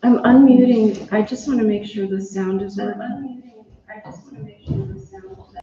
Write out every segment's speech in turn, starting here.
I'm unmuting. I just want to make sure the sound is working. I just want to make sure the sound is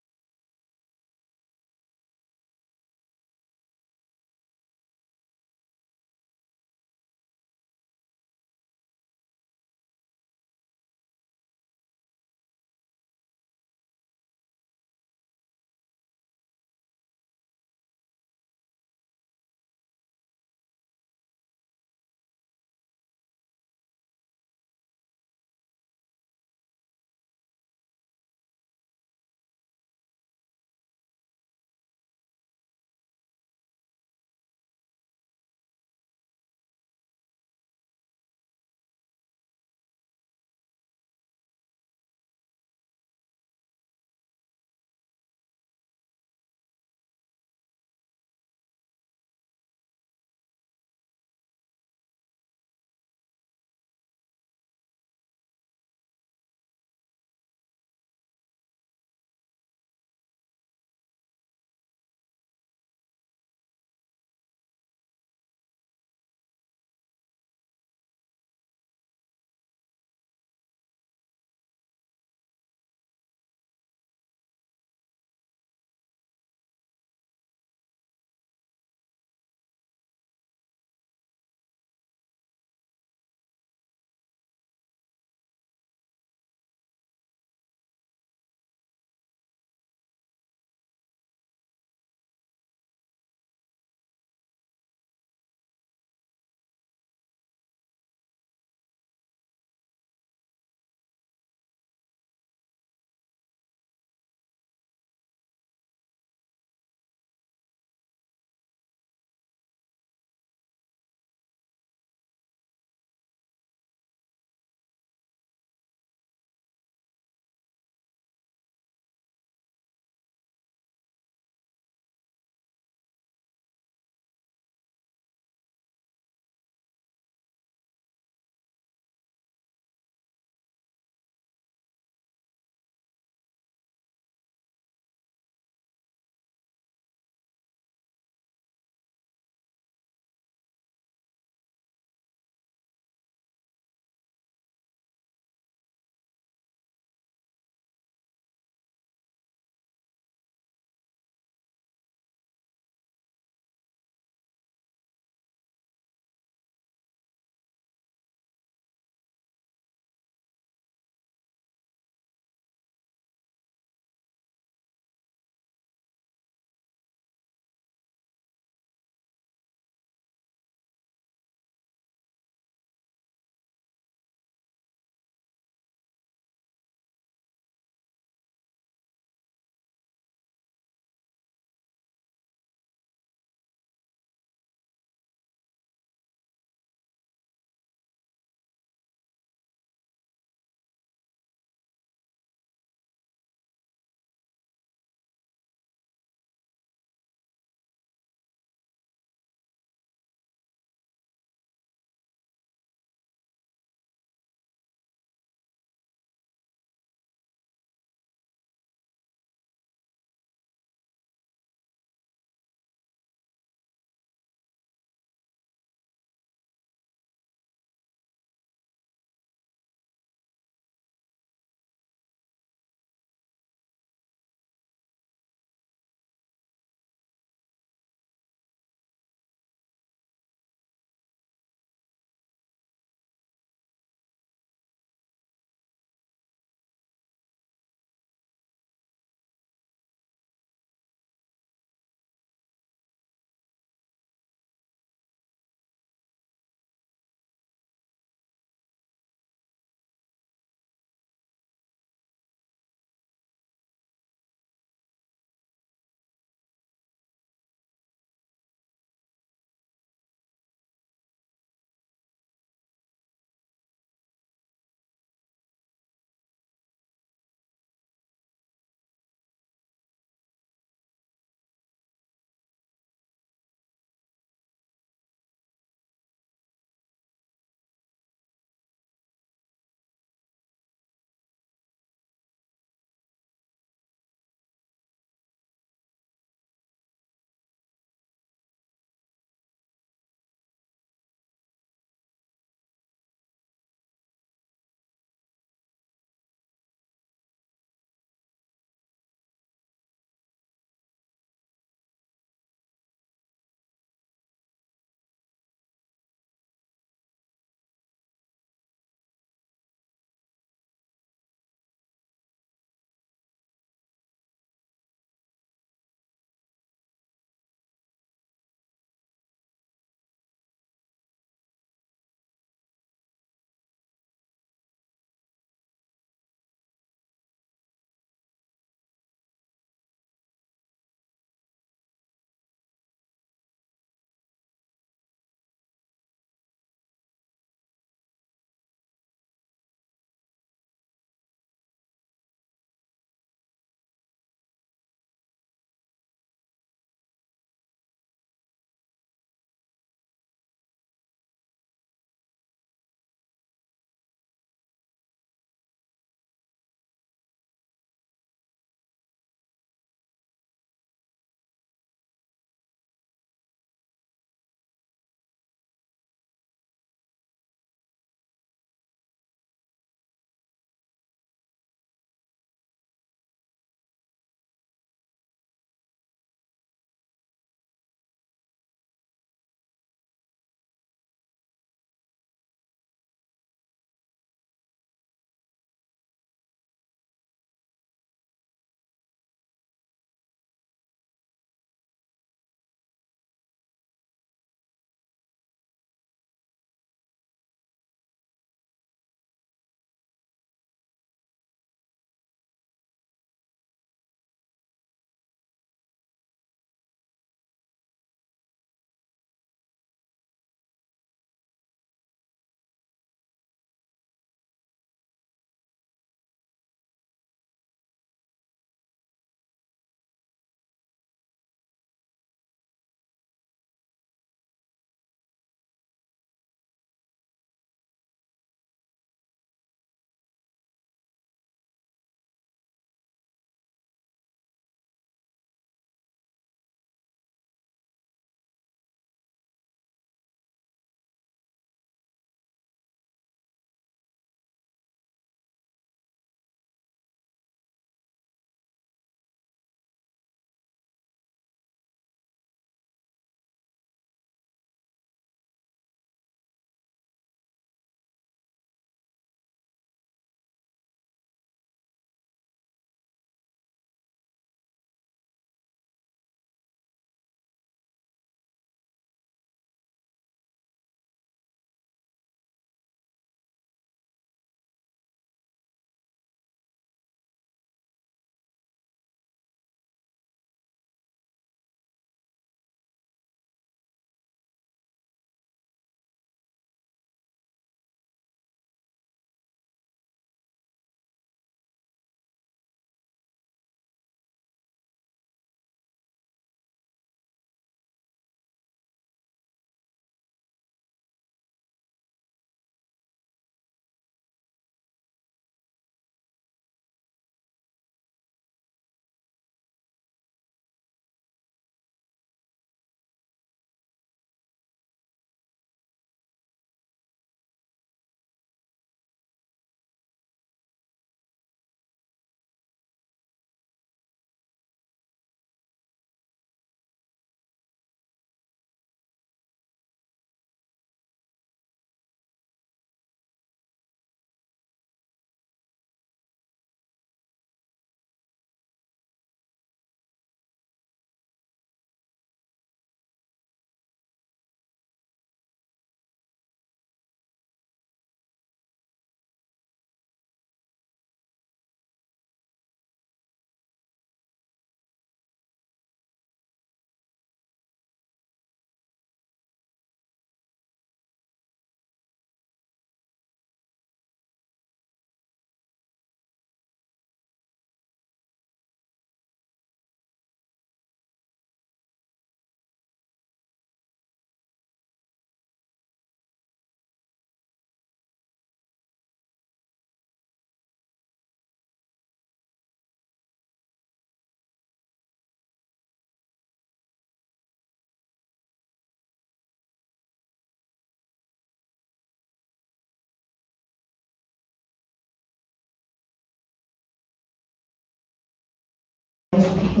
I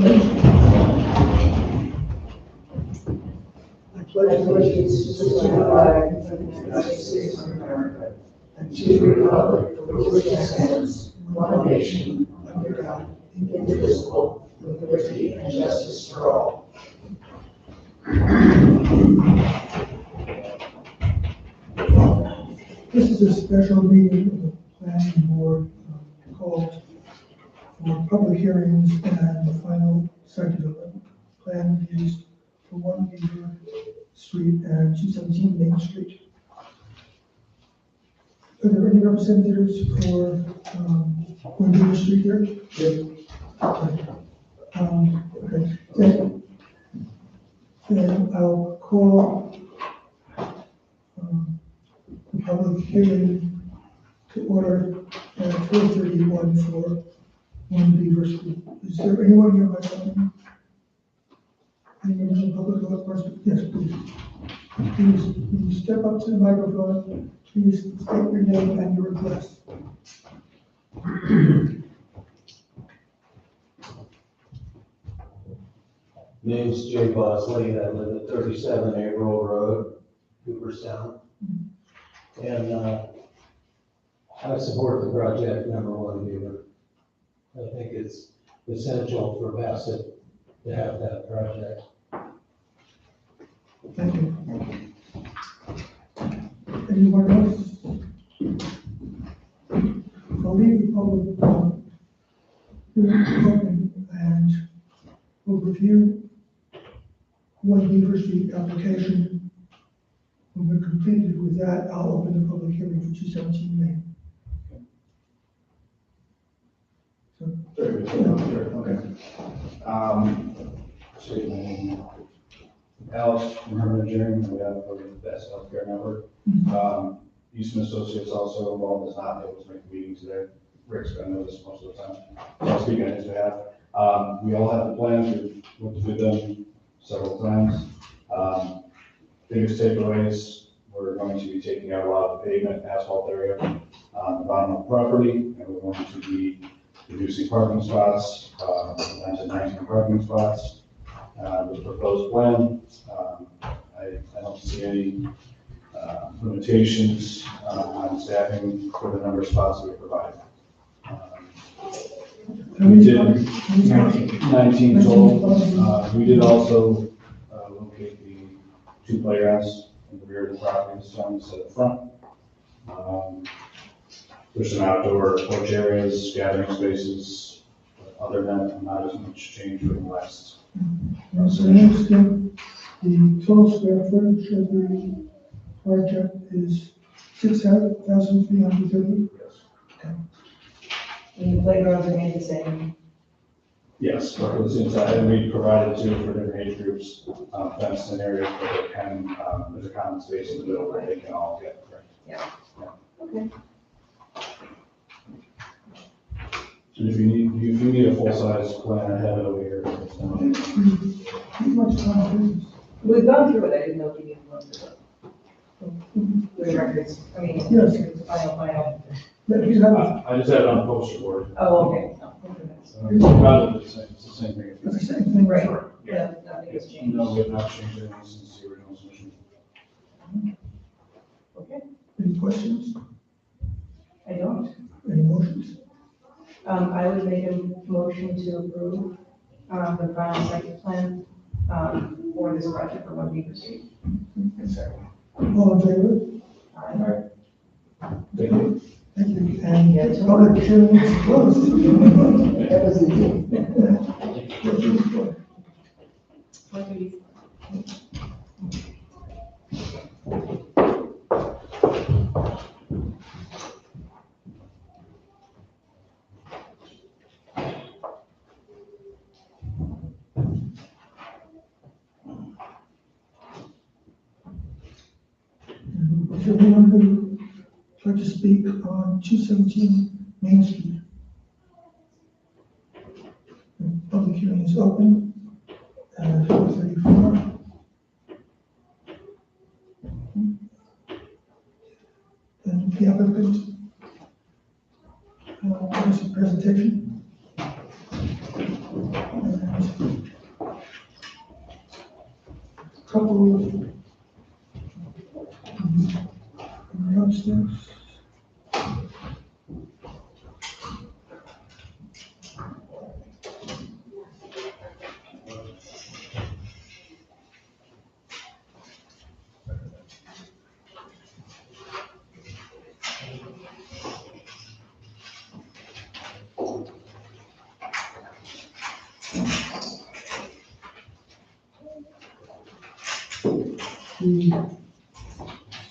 pledge allegiance to the flag of the United States of America and to the republic for which it stands, one nation, under God, indivisible, with liberty and justice for all. This is a special meeting of the planning board called for public hearings and the final site development plan reviews for 1 Beaver Street and 217 Main Street. Are there any representatives for 1 Beaver Street here? Okay. Okay. Then I'll call the public hearing to order at 4:31 for 1 Beaver Street. Is there anyone here by phone? Any members of the public who have questions? Yes, please. Please step up to the microphone. Please state your name and your address. Name's Jay Bosley. I live at 37 April Road, Cooperstown. And I support the project number 1 Beaver. I think it's essential for Bassett to have that project. Thank you. Anyone else? I'll leave the public hearing open and we'll review 1 Beaver Street application. When we're completed with that, I'll open the public hearing for 217 Main. Okay. State my name. Alex from Herman Engineering, we have for the Best Healthcare Network. Eastman Associates also involved, is not able to make the meeting today. Rick's got notice most of the time, so I'll speak on his behalf. We all have the plans, we've looked through them several times. Biggest takeaways, we're going to be taking out a lot of the pavement asphalt area on the bottom of the property, and we're going to be reducing parking spots, down to 19 parking spots. With proposed plan, I don't see any limitations on staffing for the number of spots that we provide. We did 19 total. We did also locate the 2 playgrounds in the rear of the property, some instead of the front. There's some outdoor porch areas, gathering spaces. Other than that, not as much change from the last. So I understand the total square footage of the project is 6,330. Yes. Okay. And the playgrounds remain the same. Yes, but it was inside, and we provided 2 for different age groups, fenced in areas where they can, there's a common space in the middle where they can all get. Yeah. Okay. And if you need a full-size plan, I have it over here. How much time We've gone through it, I didn't know if you needed one for the records, I mean, Yes. final. is you have? I just have it on the poster board. Oh, okay. No, Probably the same, it's the same thing. It's the same thing. Right. Sure. Yeah, nothing has changed. No, we have not changed anything since the original submission. Okay, Any questions? I don't. Any motions? I would make a motion to approve, the final site plan, for this project for 1 Beaver Street. All in favor? Thank you. Thank you. And the public hearing is closed. That was easy. Is there anyone who would like to speak on 217 Main Street? The public hearing is open at 4:34. And the applicant gives a presentation. And opposed? Any abstentions? The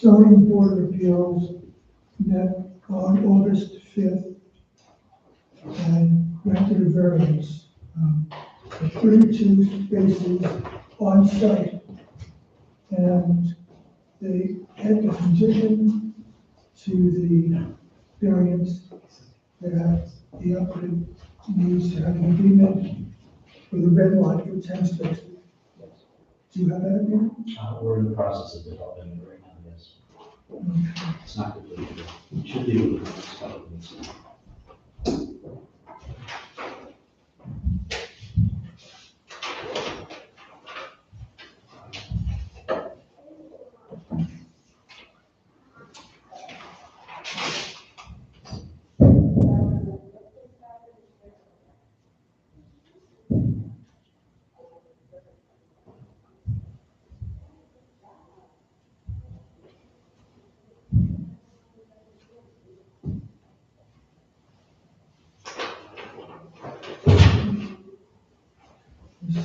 zoning board of appeals met on August 5th and granted a variance for 32 spaces on site. And they had the condition to the variance that the applicant needs to have an agreement for the red line for 10 spaces. Do you have that agreement? We're in the process of developing it right now, yes. It's not completed. It should be within the next couple of weeks.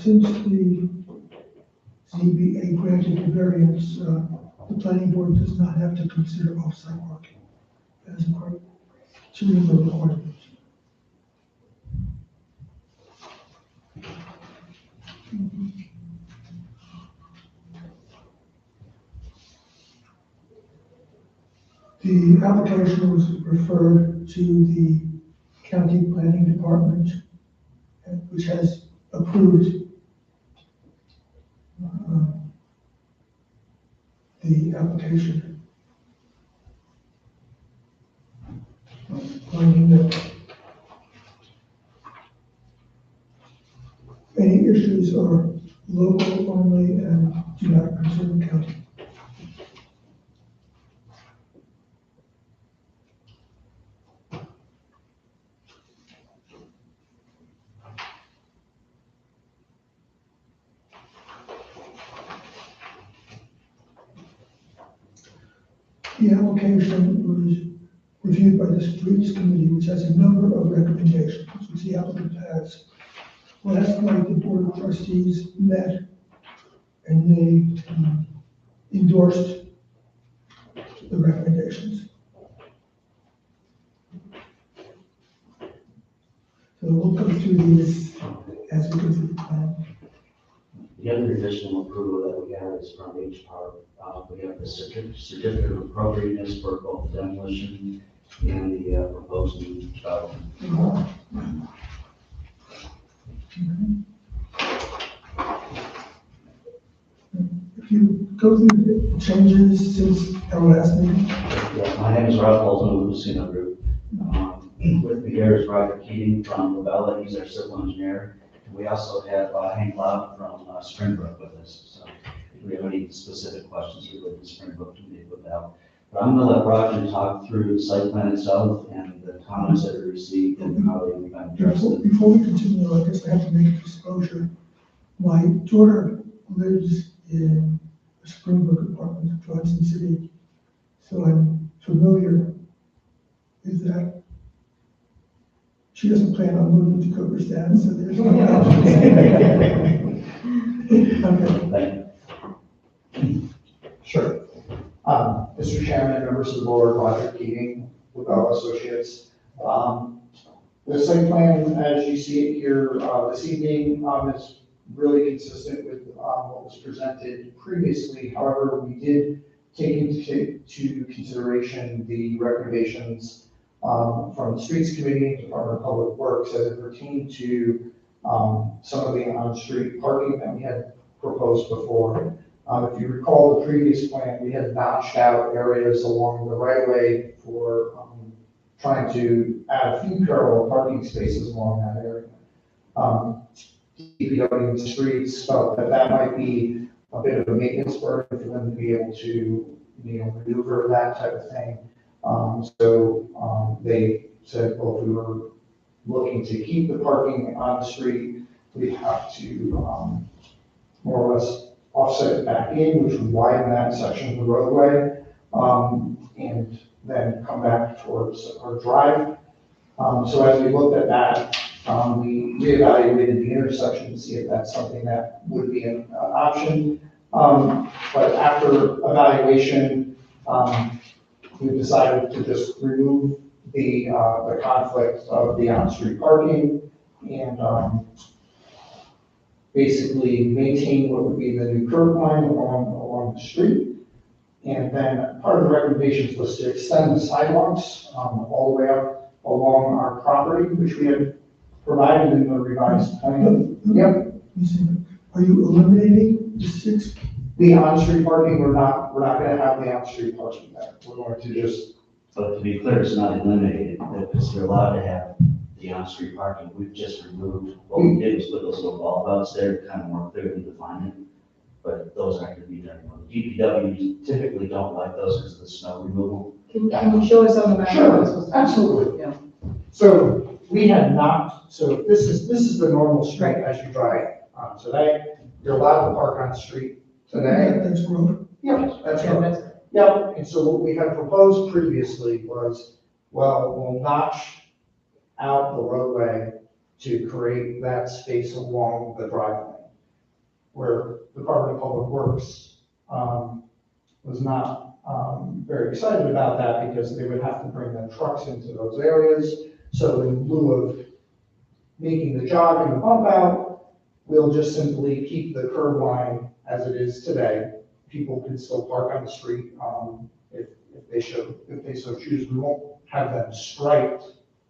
Since the ZBA granted the variance, the planning board does not have to consider off-site parking as a part to the requirement. The application was referred to the county planning department, which has approved the application. Finding that any issues are local only and do not concern the county. The application was reviewed by the streets committee, which has a number of recommendations, which the applicant has. Last night, the board of trustees met and they endorsed the recommendations. So we'll go through these as we go through the plan. The other additional approval that we have is from HR. We have the certificate of appropriateness for both demolition and the proposed new development. If you go through the changes since our last meeting, Yeah, my name is Rob Bolton with Lucino Group. With me here is Roger Keating from Lavella, he's our civil engineer. And we also have Hank Loud from Springbrook with us. So if we have any specific questions related to Springbrook, we need to put that. But I'm gonna let Roger talk through the site plan itself and the comments that we received and how they've been addressed. before we continue, I guess I have to make a disclosure. My daughter lives in a Springbrook apartment in Johnson City, so I'm familiar with that. She doesn't plan on moving to Cooperstown, so there's no Okay. Thank you. Sure. Mr. Chairman, members of the board, Roger Keating with our associates. The site plan, as you see it here this evening, is really consistent with what was presented previously. However, we did take into consideration the recommendations from the Streets Committee and Department of Public Works as it pertained to some of the on-street parking that we had proposed before. If you recall the previous plan, we had notched out areas along the right of way for trying to add a few parallel parking spaces along that area. DPW and Streets felt that that might be a bit of a maintenance burden for them to be able to, maneuver that type of thing. They said, well, if we were looking to keep the parking on the street, we have to, more or less offset it back in, which would widen that section of the roadway, and then come back towards our drive. So as we looked at that, we reevaluated the intersection to see if that's something that would be an option. But after evaluation, we decided to just remove the conflict of the on-street parking and basically maintain what would be the new curb line along the street. And then part of the recommendations was to extend the sidewalks all the way up along our property, which we had provided in the revised plan. Yep. Are you eliminating the 6? The on-street parking, we're not gonna have the on-street parking there. We're going to just, But to be clear, it's not eliminated, because you're allowed to have the on-street parking. We've just removed, what we did was put those little ball outs there to kind of more clearly define it. But those aren't going to be there anymore. The DPW typically don't like those because of the snow removal. Can you show us on the map? sure, absolutely. Yeah. So we had not, so this is the normal street as you drive on today. You're allowed to park on the street today. That's wrong. Yeah, that's Yeah, right. that's- Yeah, and so what we had proposed previously was, well, we'll notch out the roadway to create that space along the driveway, where the Department of Public Works was not very excited about that because they would have to bring the trucks into those areas. So in lieu of making the jog and the bump out, we'll just simply keep the curb line as it is today. People can still park on the street if they so choose. We won't have them striped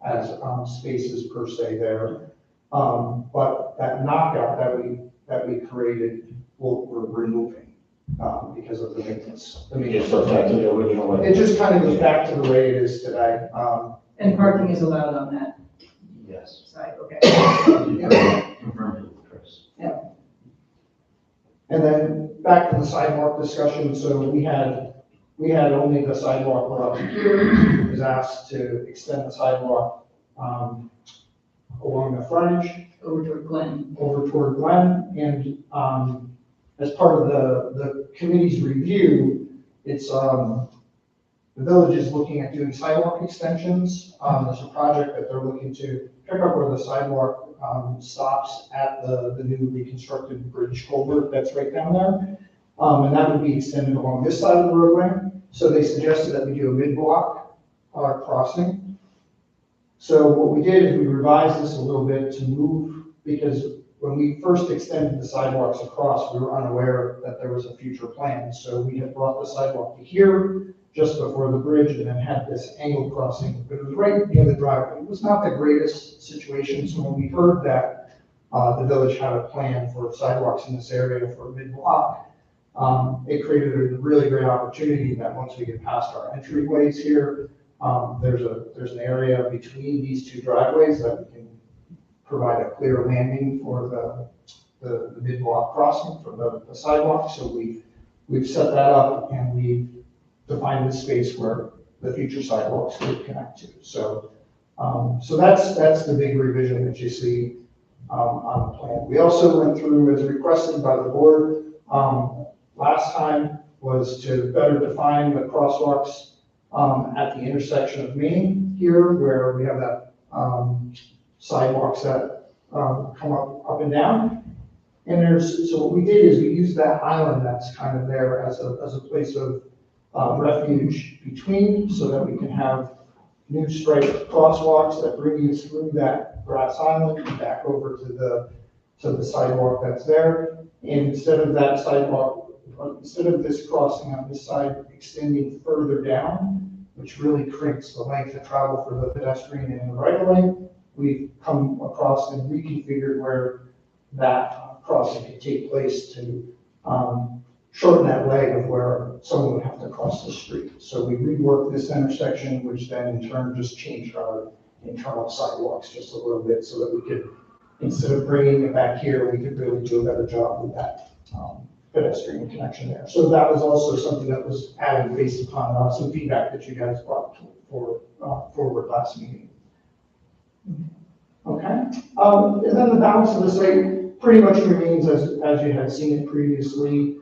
as spaces per se there. But that knockout that we created, we're removing because of the maintenance. So back to the original way. It just kind of goes back to the way it is today. And parking is allowed on that Yes. side, okay. Confirmed with Chris. And then back to the sidewalk discussion. So we had only the sidewalk put up here. It was asked to extend the sidewalk along the frontage Over toward Glen. over toward Glen. And as part of the committee's review, it's the village is looking at doing sidewalk extensions. There's a project that they're looking to pick up where the sidewalk stops at the new reconstructed bridge culvert that's right down there. And that would be extended along this side of the roadway. So they suggested that we do a mid-block crossing. So what we did is we revised this a little bit to move, because when we first extended the sidewalks across, we were unaware that there was a future plan. So we had brought the sidewalk to here just before the bridge and then had this angle crossing, but it was right near the driveway. It was not the greatest situation. So when we heard that the village had a plan for sidewalks in this area for mid-block, it created a really great opportunity that once we get past our entryways here, there's an area between these two driveways that we can provide a clear landing for the mid-block crossing for the sidewalk. So we've set that up and we've defined the space where the future sidewalks could connect to. So that's the big revision that you see on the plan. We also went through, as requested by the board last time, was to better define the crosswalks at the intersection of Main here, where we have that sidewalks that come up and down. And so what we did is we used that island that's kind of there as a place of refuge between, so that we can have new striped crosswalks that bring you through that grass island and back over to the sidewalk that's there. And instead of that sidewalk, instead of this crossing on this side extending further down, which really crimps the length of travel for the pedestrian and the right of way, we've come across and reconfigured where that crossing could take place to shorten that leg of where someone would have to cross the street. So we reworked this intersection, which then in turn just changed our internal sidewalks just a little bit so that we could, instead of bringing it back here, we could really do a better job with that pedestrian connection there. So that was also something that was added based upon some feedback that you guys brought forward last meeting. Okay, and then the balance of the site pretty much remains as you had seen it previously.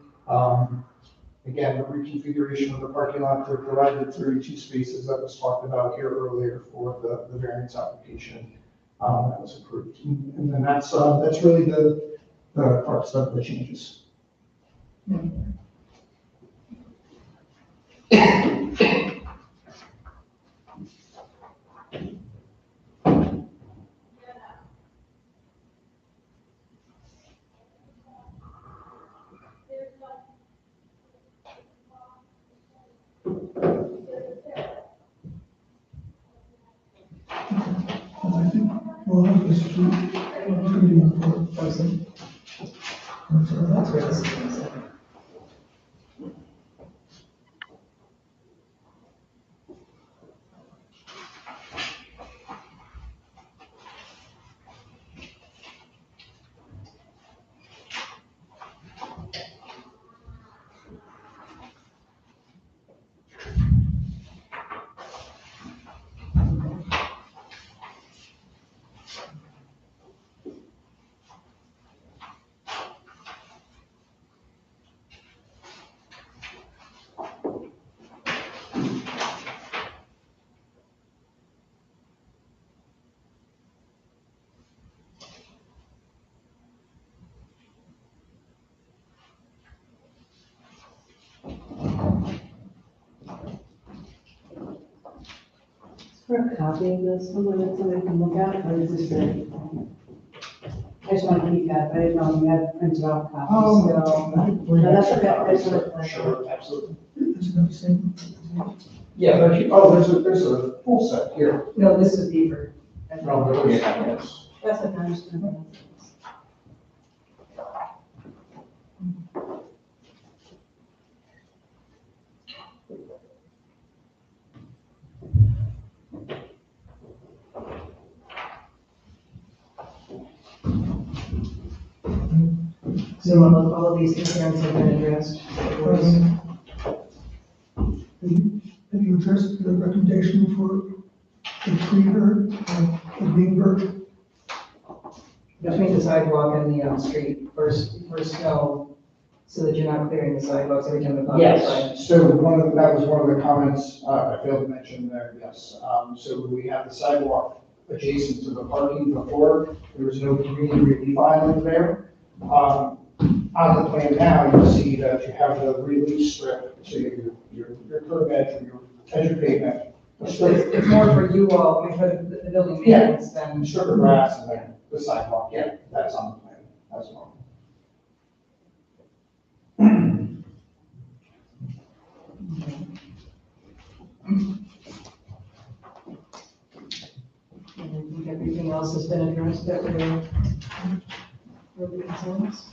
Again, the reconfiguration of the parking lot to provide the 32 spaces that was talked about here earlier for the variance application that was approved. And then that's really the parts of the changes. I think we'll have this committee report. That's where this is. For a copy of this, somebody can look at, or is this it? I just want to keep that, I didn't know you had printed out copies, so. No, that's okay, I just want to. Sure, absolutely. Is it the same? Yeah, but there's a full set here. No, this would be for. No, there is, yes. That's what I'm just gonna. So all of these concerns have been addressed. Have you addressed the recommendation for the tree bird, the green bird? Between the sidewalk and the street for snow, so that you're not clearing the sidewalks every time the car goes by. Yes, so that was one of the comments I failed to mention there, yes. So we have the sidewalk adjacent to the parking before, there was no green relief island there. On the plan now, you'll see that you have the relief strip, so you have your curb edge or your edge of pavement. a strip, It's more for you all, I mean, for the building maintenance than. strip of grass and then the sidewalk, yeah, that's on the plan as well. I think everything else has been addressed that were the concerns.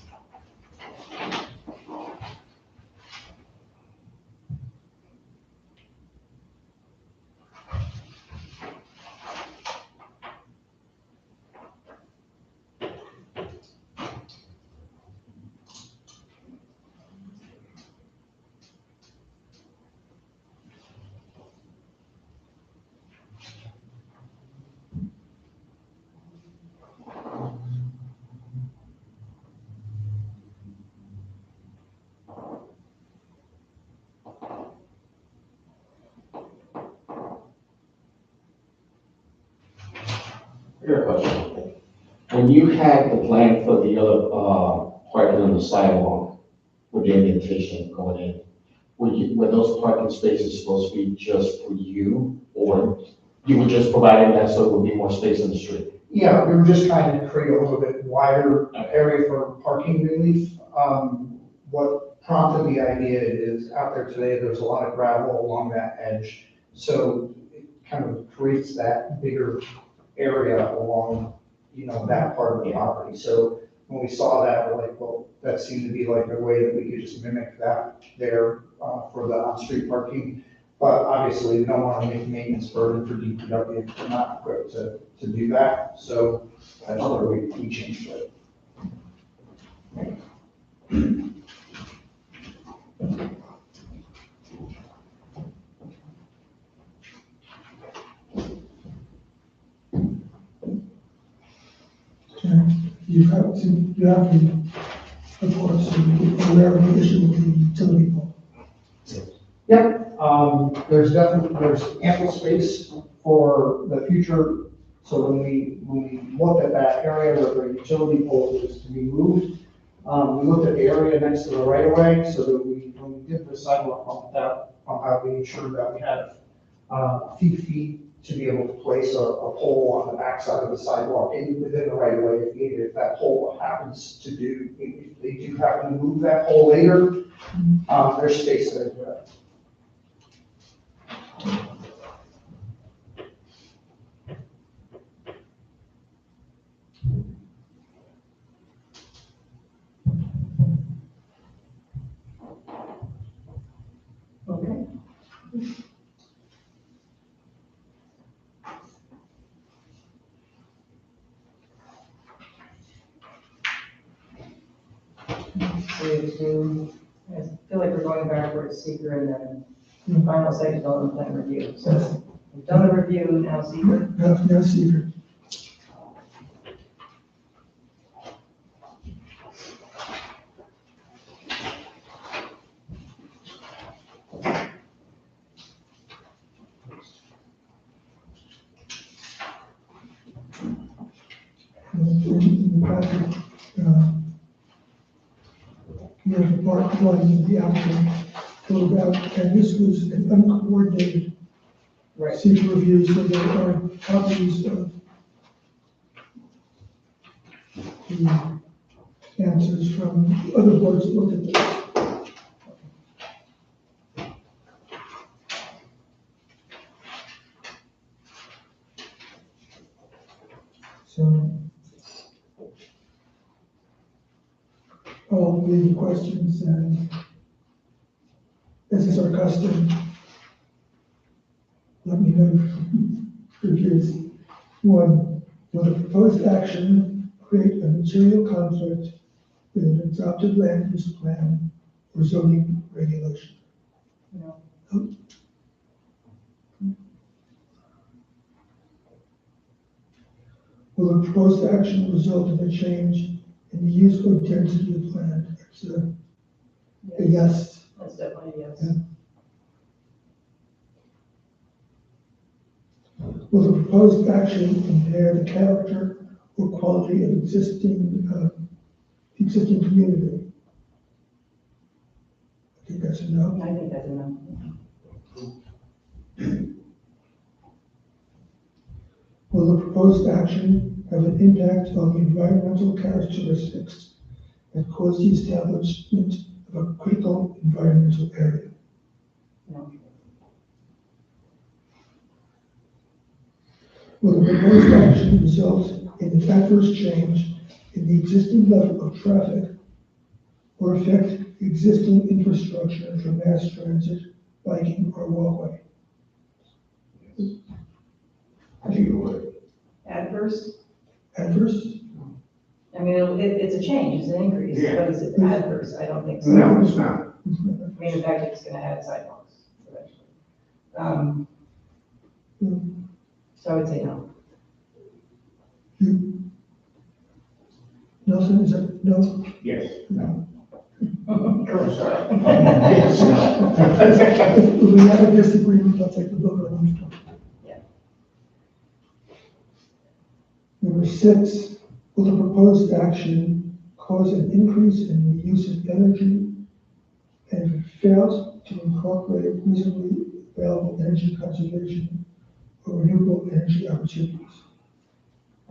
Your question. When you had the plan for the other, parking on the sidewalk with the indentation going in, were those parking spaces supposed to be just for you? Or you were just providing that so it would be more space in the street? Yeah, we were just trying to create a little bit wider area for parking relief. What prompted the idea is out there today, there's a lot of gravel along that edge. So it kind of creates that bigger area along, that part of the property. So when we saw that, we're like, well, that seemed to be like a way that we could just mimic that there for the on-street parking. But obviously, we don't want to make maintenance burden for DPW if they're not equipped to do that. So that's where we changed it. And you have the reports, so you're aware of the issue with the utility pole. Yep, there's ample space for the future. So when we looked at that area where the utility pole is to be moved, we looked at the area next to the right of way, so that when we did the sidewalk pump out, we ensured that we had a few feet to be able to place a pole on the backside of the sidewalk and within the right of way if needed. If that pole happens to if they do happen to move that pole later, there's space there for that. Okay. So I feel like we're going backwards, seeker and then final site development plan review. So we've done the review, now seeker. Now, secret. In the packet, you have the part one of the applicant filled out, and this was an uncoordinated Right. secret review, so there are copies of the answers from the other boards that looked at this. So, I'll leave the questions, and as is our custom, let me know if there's one, will the proposed action create a material conflict with an adopted land use plan or zoning regulation? No. Will the proposed action result in a change in the use or density of land? It's a yes. That's definitely a yes. Yeah. Will the proposed action impair the character or quality of existing community? I think that's a no. I think that's a no. Will the proposed action have an impact on the environmental characteristics that cause the establishment of a critical environmental area? No. Will the proposed action result in an adverse change in the existing level of traffic or affect existing infrastructure for mass transit, biking, or walkway? Adverse? Adverse? I mean, it's a change, it's an increase, Yeah. but is it adverse? I don't think so. No, it's not. I mean, in fact, it's gonna add sidewalks eventually. So I would say no. Nelson, is that no? Yes. No. Correct. If we have a disagreement, I'll take the vote on this one. Yeah. Number 6, will the proposed action cause an increase in the use of energy and if it fails to incorporate reasonably available energy conservation or renewable energy opportunities?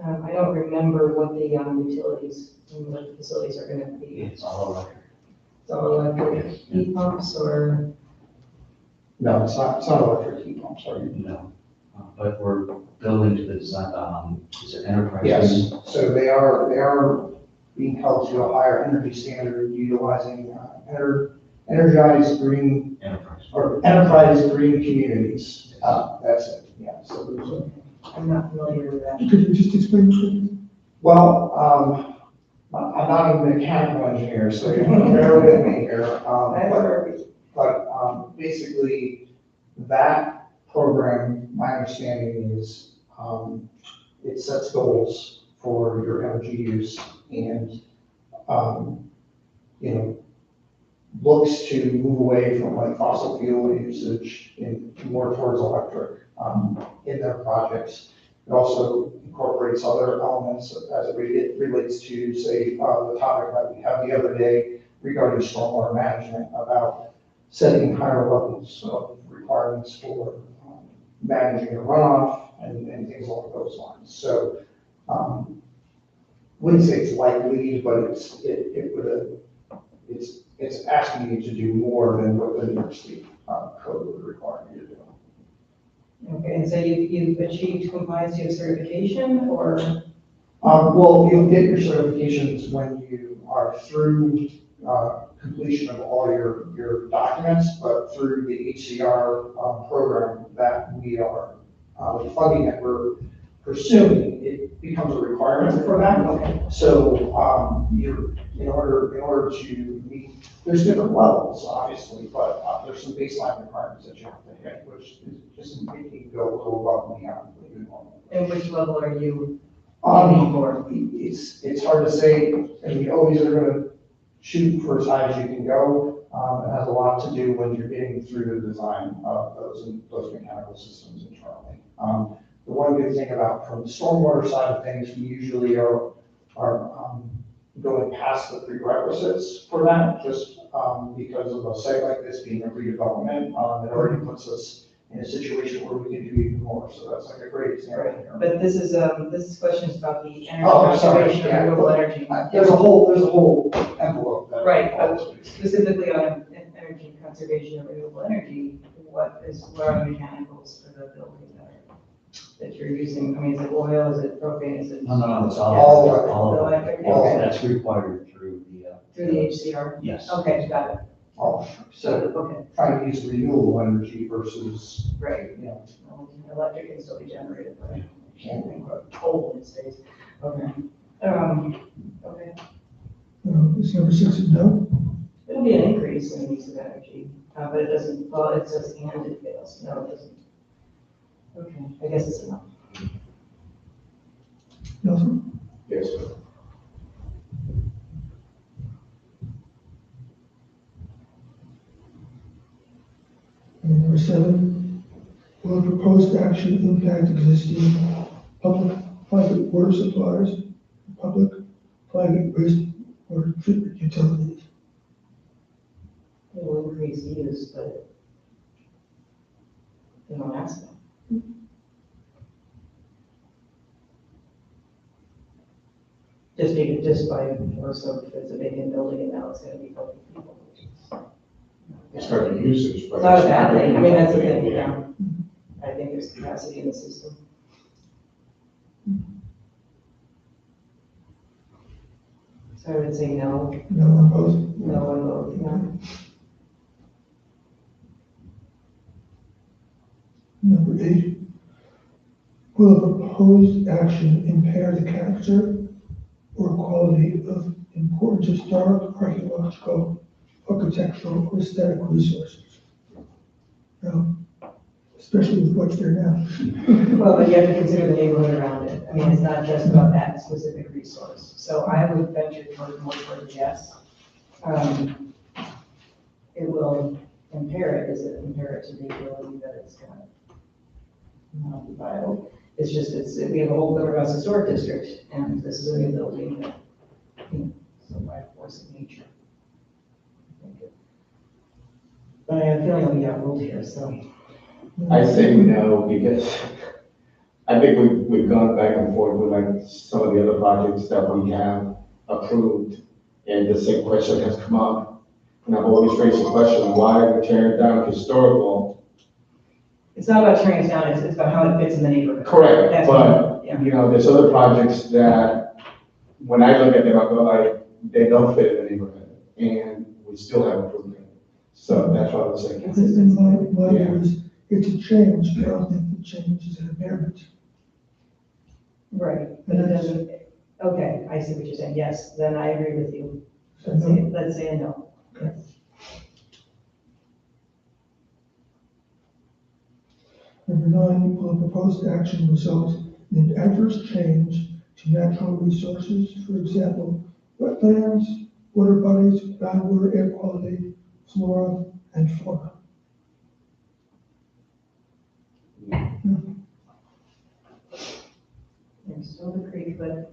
I don't remember what the utilities and what the facilities are gonna be. It's all electric. So electric heat pumps or, No, it's not electric heat pumps, sorry. No, but we're building to the design, is it enterprise? Yes, so they are being held to a higher energy standard utilizing energized green Enterprise. or enterprise green communities. That's it, yeah. So there's I'm not familiar with that. Could you just explain to me? well, I'm I'm not a mechanical engineer, so you have to bear with me here. Basically, that program, my understanding is, it sets goals for your energy use and, you know, looks to move away from like fossil fuel usage and more towards electric, in their projects. It also incorporates other elements as it relates to, say, the topic that we had the other day regarding stormwater management, about setting higher levels of requirements for managing the runoff and things along those lines. So, wouldn't say it's like lead, but it's asking you to do more than what the New York State code would require you to do. Okay, and so you've achieved compliance to certification, or? Well, you'll get your certifications when you are through completion of all your documents, but through the HCR program that we are, the funding that we're pursuing, it becomes a requirement for that. Okay. So you're, in order to meet, there's different levels, obviously, but there's some baseline requirements that you have to hit, which is just making you go a little above and beyond what you normally. And which level are you aiming for? It's hard to say, and we always are gonna shoot for as high as you can go. It has a lot to do when you're getting through the design of those mechanical systems internally. The one good thing about, from the stormwater side of things, we usually are going past the prerequisites for that, just because of a site like this being a redevelopment, it already puts us in a situation where we can do even more. So that's like a great example here. But this question is about the energy Oh, sorry, conservation yeah. and renewable energy. There's a whole envelope that. Right, but specifically on energy conservation and renewable energy, what are the mechanicals for the building that you're using? I mean, is it oil, is it propane, is it? No, it's all all of it. electric? all Okay. That's required through Through the HCR? yes. Okay, got it. Oh, So, so okay, trying to use renewable energy versus, right. you know, Well, electric can still be generated, but can't think of. coal these days. Okay. Okay. Is number 6 a no? It'll be an increase in the use of energy, but it doesn't, well, it says and it fails. No, it doesn't. Okay, I guess it's enough. Nelson? Yes. And number 7, will the proposed action impact existing private water suppliers, public private wastewater treatment utilities? It will increase use, but they don't ask them. Just by force of, it's a vacant building and now it's gonna be public people. It's hard to usage, but. It's not a bad thing, I mean, that's the thing, yeah. I think there's capacity in the system. So I would say no, No opposed? no one vote, no. Number 8, will the proposed action impair the character or quality of important historic, archaeological, architectural, or aesthetic resources? No, especially with what's there now. Well, but you have to consider the neighborhood around it. I mean, it's not just about that specific resource. So I would venture more towards yes. It will impair it. Does it impair it to the ability that it's gonna not be viable? It's just, we have a whole Riverhouse Historic District, and this is a new building that, so by force of nature. But I have a feeling I'll be outruled here, so. I say no, because I think we've gone back and forth with like some of the other projects that we have approved, and the same question has come up. And I've always raised the question, why we're tearing down historical? It's not about tearing it down, it's about how it fits in the neighborhood. Correct, That's but, yeah. you know, there's other projects that, when I look at them, I go like, they don't fit in the neighborhood, and we still have approved them. So that's what I was saying. In my view is, it's a change, but I don't think the change is an impairment. Right, but it doesn't, Okay, I see what you're saying, yes, then I agree with you. So Let's say a no. Number 9, will the proposed action result in an adverse change to natural resources, for example, wetlands, water bodies, groundwater, air quality, flora, and fauna? There's still the creek, but,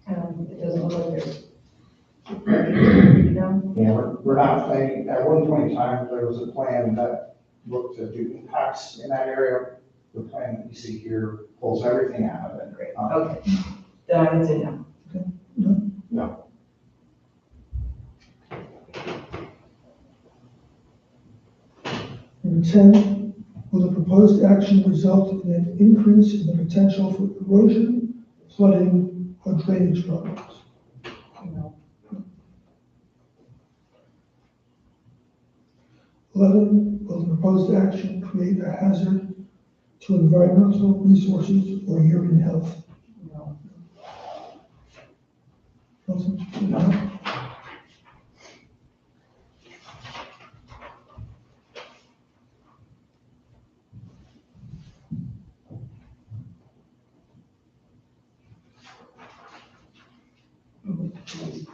it doesn't look like there's. No? Yeah, we're not planning, at one point in time, there was a plan that looked to do impacts in that area. The plan that you see here pulls everything out of it. Great, okay, then I would say no. No. Number 10, will the proposed action result in an increase in the potential for erosion, flooding, or drainage problems? No. 11, will the proposed action create a hazard to environmental resources or human health? No. Nelson? No.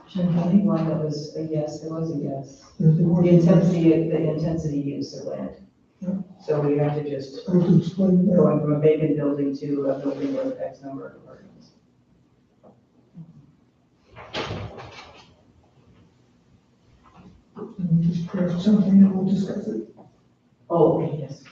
Champagne one that was a yes, there was a yes. There's the The word- intensity use of land. Yeah. So we have to just, I have to explain that. going from a vacant building to a building with X number of apartments. And we just draft something and we'll discuss it. Oh, okay, yes.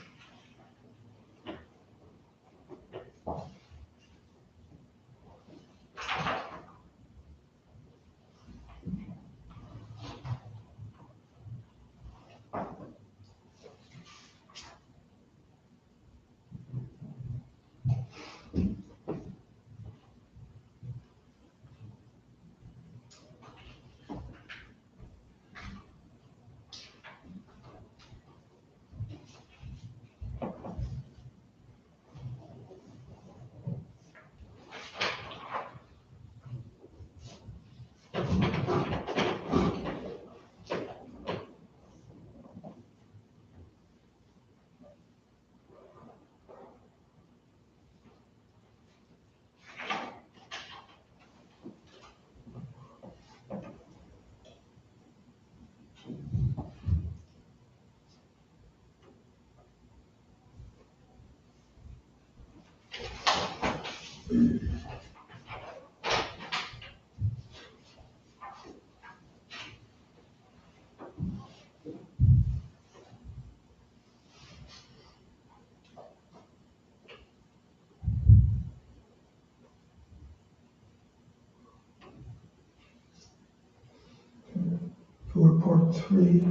For part 3,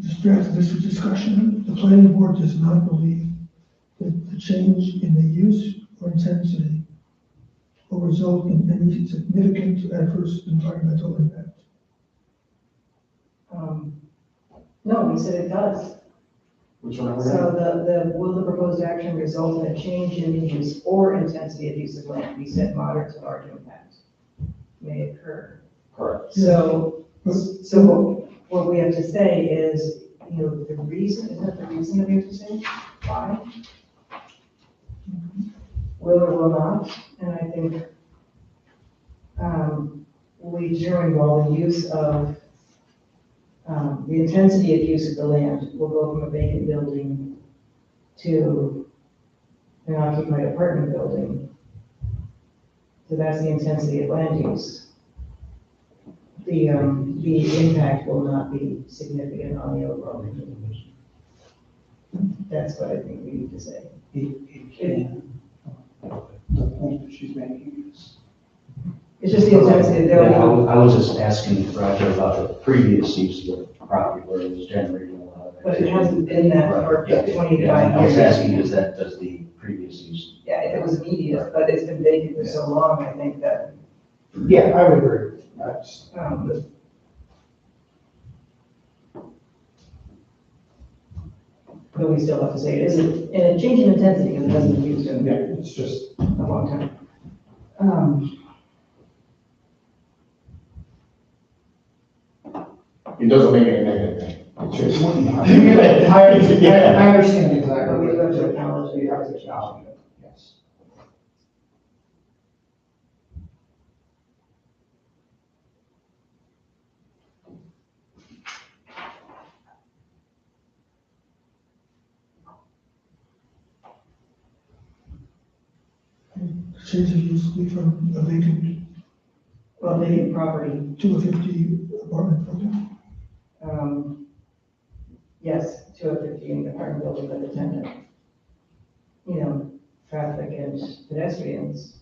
just drafted this for discussion. The planning board does not believe that the change in the use or intensity will result in any significant adverse environmental impact. No, we said it does. Which one are we So on? will the proposed action result in a change in the use or intensity of use of land? We said moderate to large impact may occur. Correct. So, so what we have to say is, you know, the reason, is that the reason that we have to say? Why? Will or will not? And I think, we determine, well, the use of, the intensity of use of the land will go from a vacant building to an occupied apartment building. So that's the intensity of land use. The impact will not be significant on the overall community. That's what I think we need to say. It can. The point that she's making is. It's just the intensity, Yeah, there will I was just asking Roger about the previous use of the property where it was generating a lot of. but it hasn't been that for Right, yeah, 25 yeah, I was years. asking, does the previous use? Yeah, if it was immediate, but it's been vacant for so long, I think that, Yeah, I would agree. That's, but we still have to say it isn't, and a change in intensity because it hasn't been used in yeah, it's just, a long time. It doesn't make any negative thing. It's just. I understand exactly. But we do have to acknowledge it. We have to acknowledge it, yes. Change of use will be from a vacant Well, vacant property, to a 50 apartment building. yes, to a 50 apartment building with attendant. You know, traffic and pedestrians.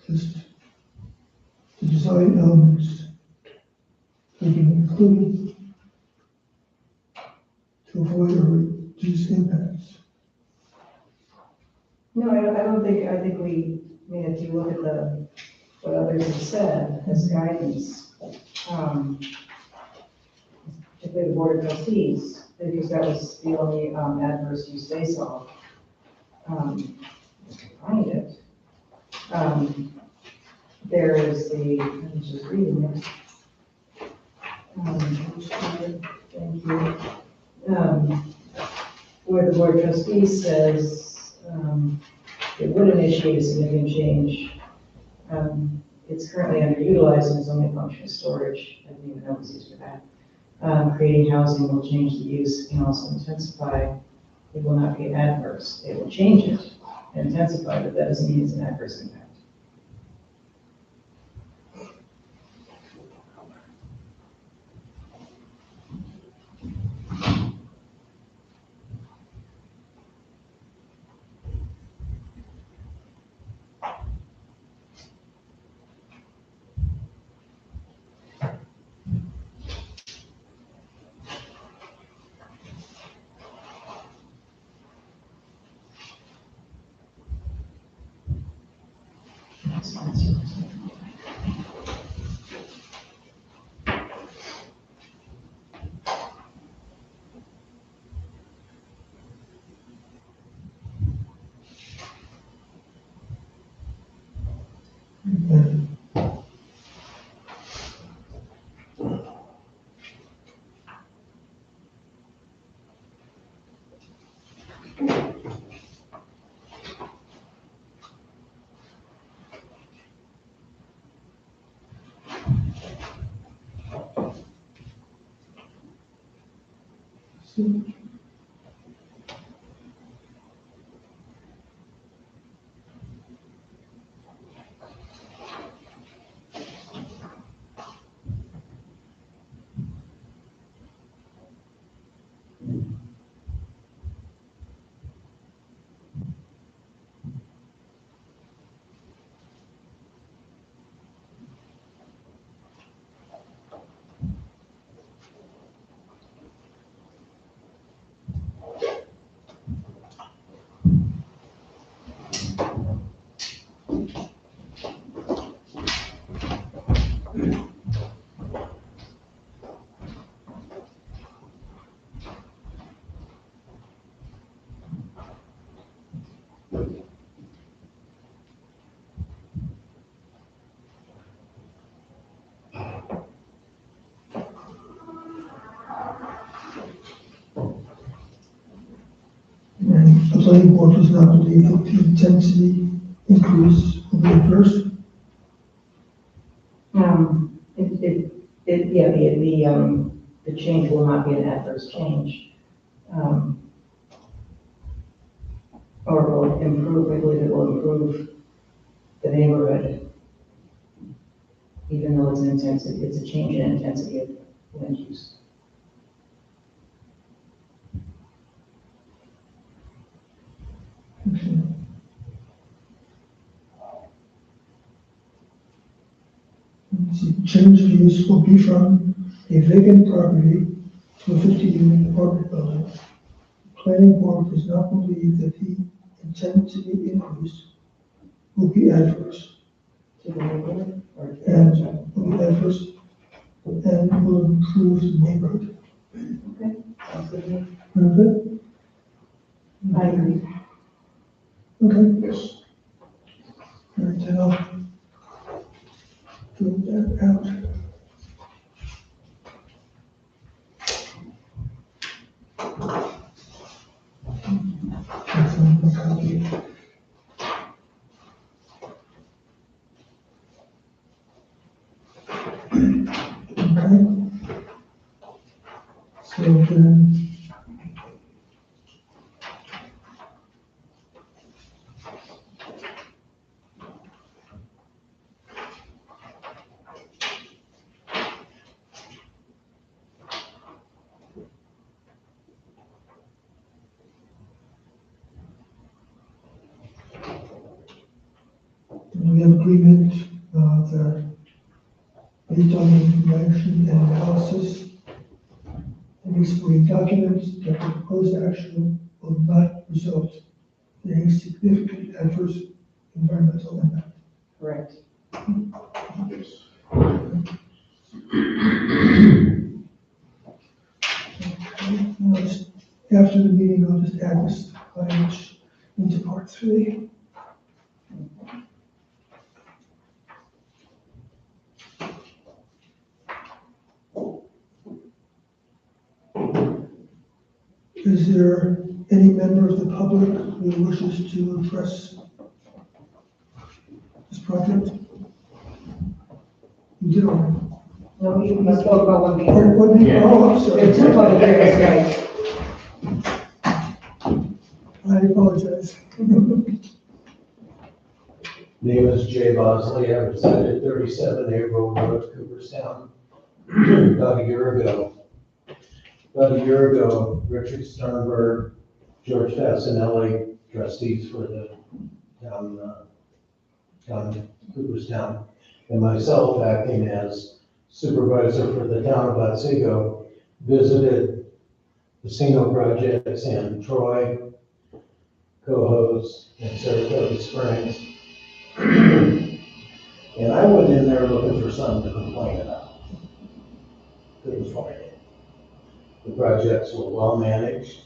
Just the design elements will be included to avoid or reduce impacts. No, I think we, I mean, if you look at what others have said as guidance, particularly the board of trustees, because that was the only adverse use they saw. Find it. There is the, I'm just reading it. Thank you. Where the board of trustees says, it would initiate a significant change. It's currently underutilized and its only function is storage. I didn't even know it was used for that. Creating housing will change the use and also intensify. It will not be adverse. It will change it and intensify, but that doesn't mean it's an adverse impact. And the planning board does not believe that the intensity increase will be adverse. It the change will not be an adverse change. Or will improve, we believe it will improve the neighborhood, even though it's it's a change in intensity of land use. Change of use will be from a vacant property to a 50-unit apartment building. The planning board does not believe that the intensity increase will be adverse To the neighborhood or to and will be adverse and will improve the neighborhood. sounds good to me. Okay? I agree. Okay, Yes. all right, then I'll fill that out. That's on the copy. Okay. So then. We have agreement that based on the information and analysis, and exploring documents, that the proposed action will not result in any significant adverse environmental impact. Correct. Yes. After the meeting, I'll just add this language into part 3. Is there any member of the public who wishes to address this project? You did already. No, you spoke about one Oh, meeting. what do you- oh, I'm There are two public hearings, right? I apologize. Name is Jay Bosley, I reside at 37 April Road, Cooperstown. About a year ago, Richard Sternberg, George Fascinelli, trustees for the town Cooperstown, and myself acting as supervisor for the town of Otsego, visited casino projects in Troy, Cohoes, and Saratoga Springs. And I went in there looking for something to complain about. Couldn't find it. The projects were well managed,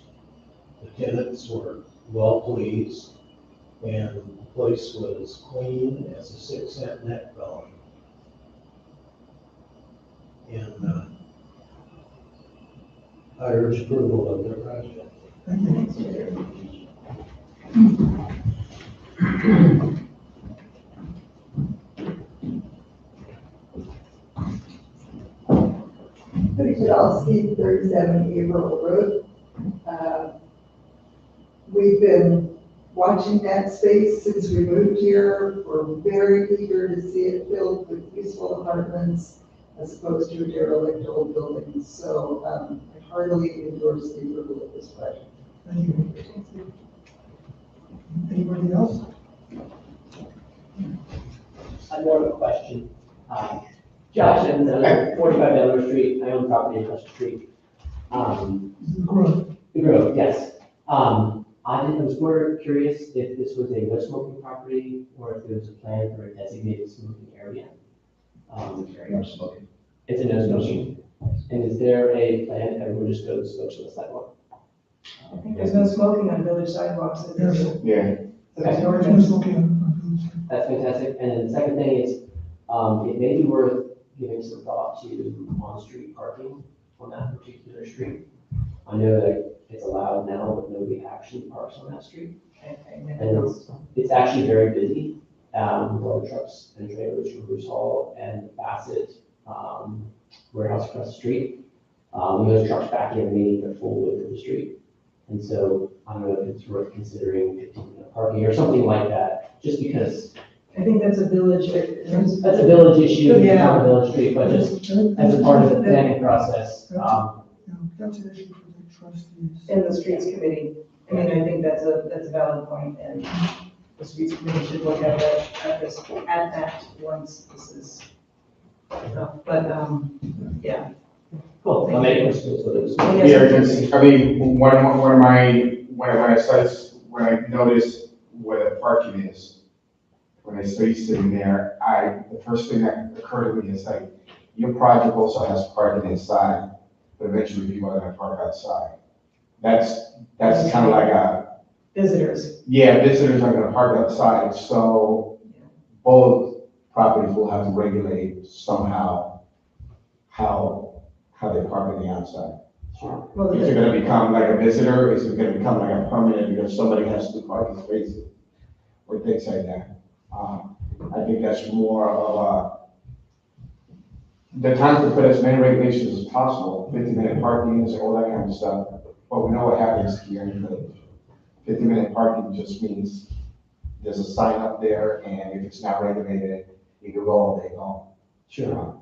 the tenants were well pleased, and the place was clean as a 6-cent neck bone. And I urge approval of their project. Richard Alstein, 37 April Road. We've been watching that space since we moved here. We're very eager to see it filled with useful apartments as opposed to a derelict old building. So I heartily endorse the approval of this project. Thank you. Anybody else? I have more of a question. Josh Evans, I live at 45 Delaware Street. I own property across the street. Grove. The Grove, yes. I was more curious if this was a no smoking property or if there was a plan for a designated smoking area. No smoking. It's a no smoking. And is there a plan that everyone just goes smokes on the sidewalk? I think there's no smoking on village sidewalks. Yes. Yeah. There's an No ordinance. smoking on village. That's fantastic. And then the second thing is, it may be worth giving some thought to on-street parking on that particular street. I know that it's allowed now, but nobody actually parks on that street. And it's actually very busy, with all the trucks and trailers from Bruce Hall and Bassett, warehouse across the street. When those trucks back in, they need the full width of the street. And so I don't know if it's worth considering 15-minute parking or something like that, just because I think that's a village. that's a village issue, it's Yeah. not a village street, but just as a part of the planning process. Yeah, that's an issue for the trustees. In the streets committee. I mean, I think that's a valid point, and the streets committee should look at that once this is. But, yeah. Cool, I'll make it so it's. Yeah, just, I mean, when I notice where the parking is, when I see sitting there, the first thing that occurred to me is like, your project also has parking inside, but eventually people are gonna park outside. That's kind of like Visitors. visitors are gonna park outside, so both properties will have to regulate somehow how they park on the outside. Well, Is it gonna become like a visitor, is it gonna become like a permanent, because somebody has to park in spaces, or things like that? I think that's more of the time to put as many regulations as possible, 50-minute parking, all that kind of stuff, but we know what happens here in the village. 50-minute parking just means there's a sign up there, and if it's not regulated, you can go all day long. Sure.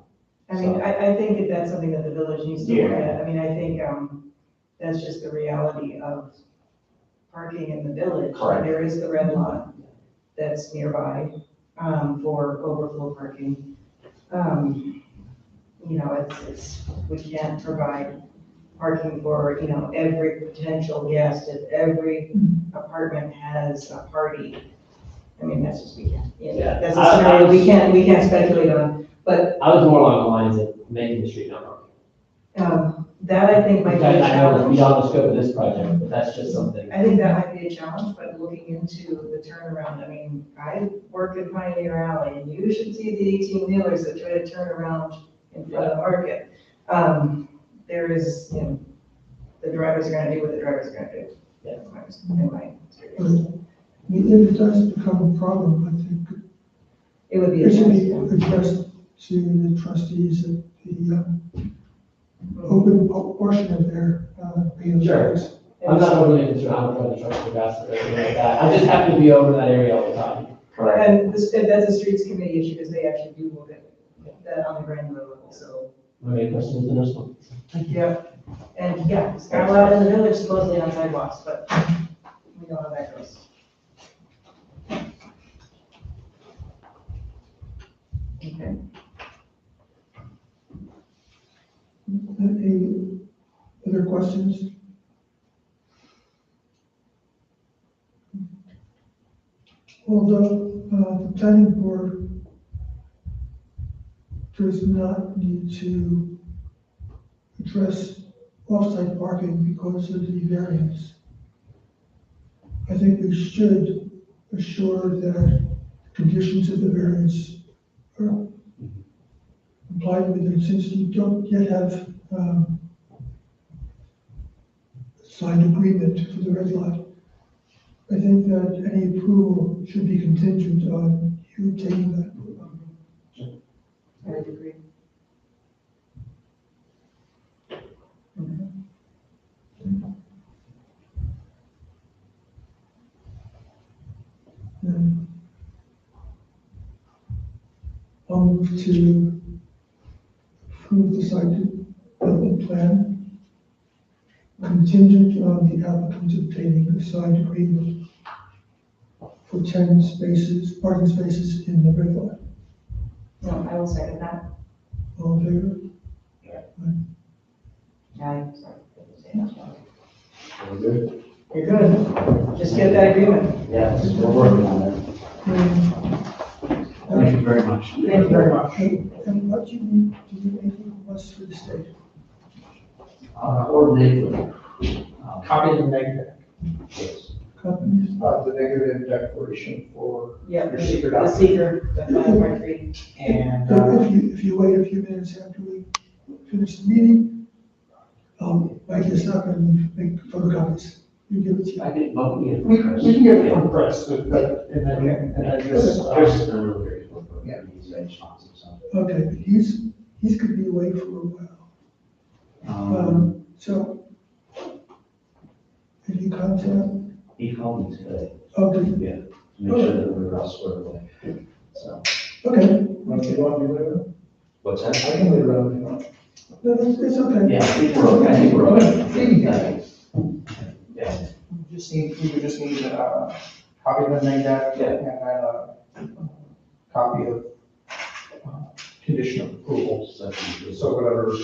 I mean, I think that that's something that the village needs to look at. I mean, I think, that's just the reality of parking in the village. Correct. There is the red lot that's nearby, for overflow parking. You know, we can't provide parking for, every potential guest. If every apartment has a party, I mean, that's just, we can't, Yeah. that's a scenario we can't speculate on. But, I was more along the lines of making the street not parking. that I think might be a I know it's challenge. beyond the scope of this project, but that's just something. I think that might be a challenge, but looking into the turnaround, I mean, I work in Pioneer Alley, and you should see the 18-wheelers that try to turn around in front of the market. There is, the drivers are gonna do what the drivers are gonna do. Yeah. In my experience. If it does become a problem, I think It would be it a should be challenge. addressed to the trustees at the open portion of their meeting. Sure. I'm not overly concerned, I don't try to trust the gas or anything like that. I just happen to be over that area all the time. And that's a streets committee issue, because they actually do look at that on the granular level, so. Any questions in this one? Yeah, and yeah, it's not allowed in the village supposedly on sidewalks, but we know how that goes. Okay. Any other questions? Although the planning board does not need to address off-site parking because of the variance, I think we should assure that conditions of the variance are complied with, and since you don't yet have signed agreement for the red lot, I think that any approval should be contingent on you taking that. I would agree. And I'll move to approve the site development plan contingent on the applicant obtaining a signed agreement for 10 spaces, parking spaces in the red lot. No, I will second that. All in favor? Sorry. You're good. Just get that agreement. Yeah, we're working on that. Thank you very much. Thank you very much. And what do you need anything from us for the state? Coordinate with, Copy the negative, yes. Companies? the negative declaration for Yeah, your secret the document. seeker, the 5.3. And, If you wait a few minutes after we finish the meeting, I guess not going to make photocopies. You give it to you. I think, well, we we can get it from press, and then just, Chris has been really great with Yeah. these responses, so. Okay, but he's he's gonna be away for a while. So, have you contact? He called me today, Okay, to make sure that we were all squared away. So, okay, Want to go on your way? what's that? I can wait around. no, it's okay. Yeah, I think we're okay. I think we're okay. Yeah. We would just need, copy of the name tag, Yeah. and then, copy of, condition of approval. So whatever,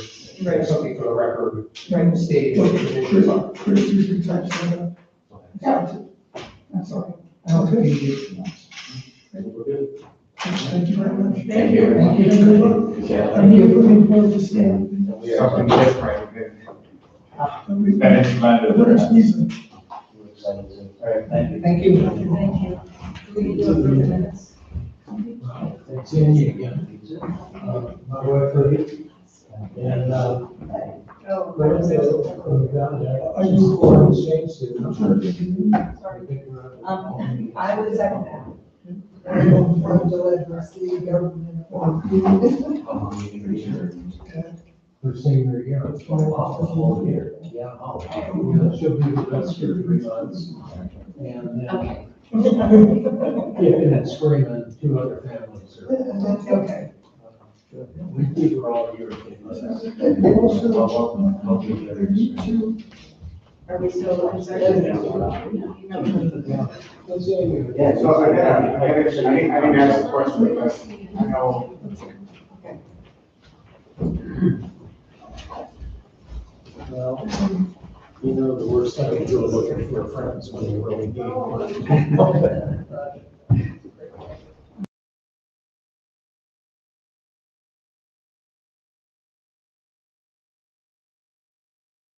something for the record, stating what the conditions are. Chris, you can touch that up. Yeah. That's all right. I don't think you need to. Thank you very much. Thank you. Thank you. Good luck. Yeah. I'm really looking forward to seeing. Something different. What That is planned. is season? We're excited to. All right, thank you. Thank you. Thank you. We can do it for the minutes. Seeing you again. My wife, Libby, and, Oh, down there. Are you- Exchange student. sorry. I would second that. From the legacy government. Her senior year. Whole year. Yeah. She'll be with us for 3 months. And then, Okay. yeah, and then spring and 2 other families are. Okay. We keep her all year. Are we still looking for? Yeah. So I didn't ask the question because I know. Well, you know, the worst thing to do is looking for friends when you really need one.